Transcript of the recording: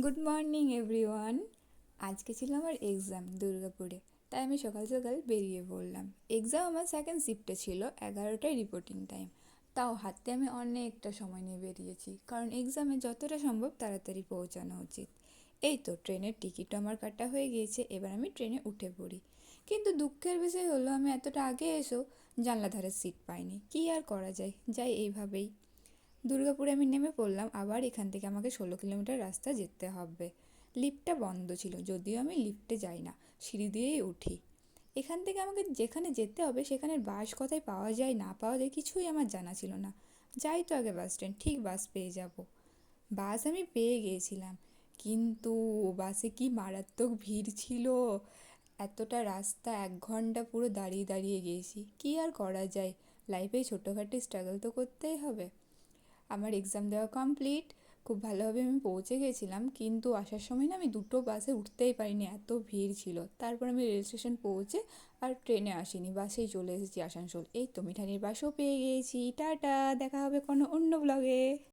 Good morning everyone. আজকে ছিল আমার এক্সাম দুর্গাপুরে, তাই আমি সকাল সকাল বেরিয়ে পড়লাম। এক্সাম আমার সেকেন্ড শিফটে ছিল, 11টায় রিপোর্টিং টাইম। তাও হাতে আমি অনেকটা সময় নিয়ে বেরিয়েছি, কারণ এক্সামে যতটা সম্ভব তাড়াতাড়ি পৌঁছানো উচিত। এই তো ট্রেনের টিকিটও আমার কাটা হয়ে গিয়েছে, এবার আমি ট্রেনে উঠে পড়ি। কিন্তু দুঃখের বিষয় হলো আমি এতটা আগে এসেও জানলা ধারের সিট পাইনি। কী আর করা যায়, যাই এইভাবেই। দুর্গাপুরে আমি নেমে পড়লাম, আবার এখান থেকে আমাকে 16 কিলোমিটার রাস্তা যেতে হবে। লিফটটা বন্ধ ছিল, যদিও আমি লিফটে যাই না, সিঁড়ি দিয়েই উঠি। এখান থেকে আমাকে যেখানে যেতে হবে সেখানের বাস কোথায় পাওয়া যায় না পাওয়া যায় কিছুই আমার জানা ছিল না। যাই তো আগে বাস স্ট্যান্ড, ঠিক বাস পেয়ে যাব। বাস আমি পেয়ে গিয়েছিলাম, কিন্তু বাসে কি মারাত্মক ভিড় ছিল। এতটা রাস্তা 1 ঘন্টা পুরো দাঁড়িয়ে দাঁড়িয়ে গিয়েছি। কী আর করা যায়, লাইফে ছোটোখাটো স্ট্রাগল তো করতেই হবে। আমার এক্সাম দেওয়া কমপ্লিট, খুব ভালোভাবে আমি পৌঁছে গেছিলাম, কিন্তু আসার সময় না আমি দুটো বাসে উঠতেই পারিনি, এত ভিড় ছিল। তারপর আমি রেল স্টেশন পৌঁছে আর ট্রেনে আসিনি, বাসেই চলে এসেছি আসানসোল। এই তো মিঠানির বাসও পেয়ে গিয়েছি। টাটা, দেখা হবে কোনো অন্য ব্লগে।